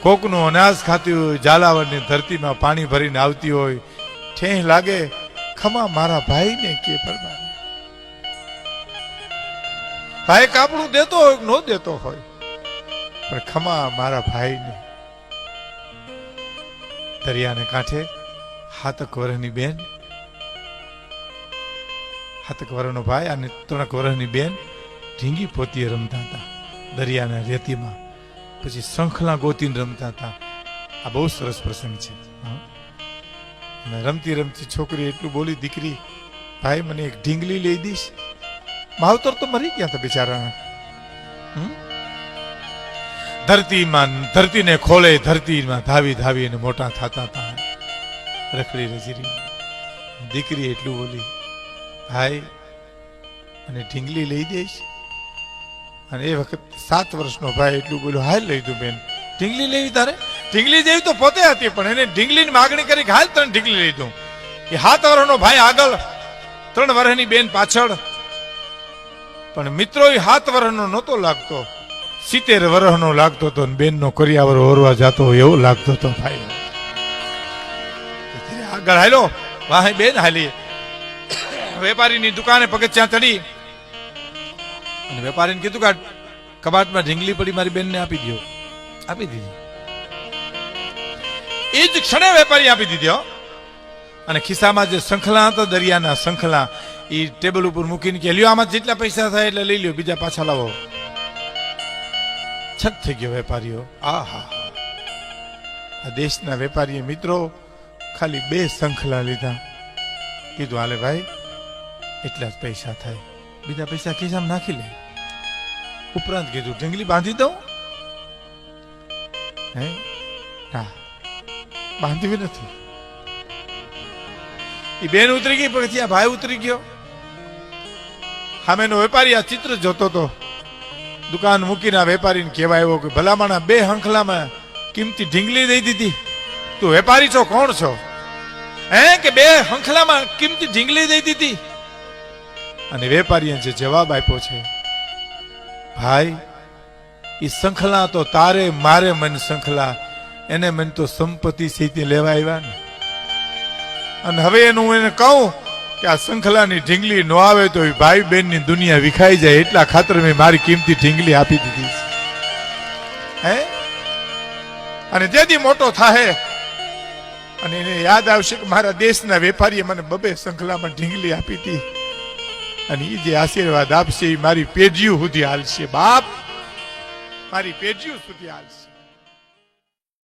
કોકનું અનાજ ખાતી હોય, ઝાલાવાડની ધરતીમાં પાણી ભરીને આવતી હોય, ઠેહ લાગે ખમા મારા ભાઈને કે પરમાર. ભાઈ કાપડું દેતો હોય ન દેતો હોય, પણ ખમા મારા ભાઈને. દરિયાને કાંઠે 7 વર્ષની બેન, 7 વર્ષનો ભાઈ અને 3 વર્ષની બેન ઢીંગી પોતીએ રમતા હતા દરિયાના રેતીમાં. પછી શંખલા ગોતીને રમતા હતા. આ બહુ સરસ પ્રસંગ છે. રમતી રમતી છોકરી એટલું બોલી, દીકરી ભાઈ મને એક ઢીંગલી લઈ દઈશ. માવતર તો મરી ગયા હતા બિચારા. ધરતીને ખોલે, ધરતીમાં ધાવી ધાવીને મોટા થતા હતા. રખડી રજીરી દીકરી એટલું બોલી, ભાઈ અને ઢીંગલી લઈ દઈશ. અને એ વખત 7 વર્ષનો ભાઈ એટલું બોલ્યો, હાલ લઈ દઉં બેન. ઢીંગલી લેવી તારે? ઢીંગલી જેવી તો પોતે હતી, પણ એને ઢીંગલીની માગણી કરી કે હાલ તને ઢીંગલી લઈ દઉં. એ 7 વર્ષનો ભાઈ આગળ, 3 વર્ષની બેન પાછળ. પણ મિત્રો એ 7 વર્ષનો નહોતો લાગતો, 70 વર્ષનો લાગતો હતો. બેનનો કરિયાવર ઓરવા જતો હોય એવો લાગતો હતો ભાઈ. આગળ હાલો, વાહ બેન હાલી. વેપારીની દુકાને પગથિયાં ચડી અને વેપારીને કીધું કે કબાટમાં ઢીંગલી પડી, મારી બેનને આપી દો. આપી દીધી. એ જ ક્ષણે વેપારી આપી દીધી. અને ખિસ્સામાં જે શંખલા હતા, દરિયાના શંખલા, એ ટેબલ ઉપર મૂકીને કે લ્યો આમાં જેટલા પૈસા થાય એટલે લઈ લ્યો, બીજા પાછા લાવો. છત થઈ ગયો વેપારીઓ. આહા, આ દેશના વેપારીએ મિત્રો ખાલી 2 શંખલા લીધા. કીધું હાલે ભાઈ એટલા જ પૈસા થાય, બીજા પૈસા ખિસ્સામાં નાખી લે. ઉપરાંત કીધું ઢીંગલી બાંધી દઉં? હે ના, બાંધવી નથી. એ બેન ઉતરી ગઈ, પછી આ ભાઈ ઉતરી ગયો. સામેનો વેપારી આ ચિત્ર જોતો હતો. દુકાન મૂકીને વેપારીને કહેવાય આવ્યો કે ભલામણા 2 શંખલામાં કિંમતી ઢીંગલી દઈ દીધી. તું વેપારી છો, કોણ છો? હે કે 2 શંખલામાં કિંમતી ઢીંગલી દઈ દીધી? અને વેપારીએ જે જવાબ આપ્યો છે, ભાઈ એ શંખલા તો તારે મારે મન શંખલા, એને મન તો સંપત્તિ સીધી લેવા આવ્યા ને. અને હવે એનું એને કહું કે આ શંખલાની ઢીંગલી ન આવે તો ભાઈ બહેનની દુનિયા વિખાઈ જાય, એટલા ખાતર મેં મારી કિંમતી ઢીંગલી આપી દીધી છે. હે અને જેથી મોટો થાય અને એને યાદ આવશે કે મારા દેશના વેપારીએ મને 2 શંખલામાં ઢીંગલી આપી હતી, અને એ જે આશીર્વાદ આપશે એ મારી પેઢીઓ સુધી હાલશે. બાપ મારી પેઢીઓ સુધી હાલશે.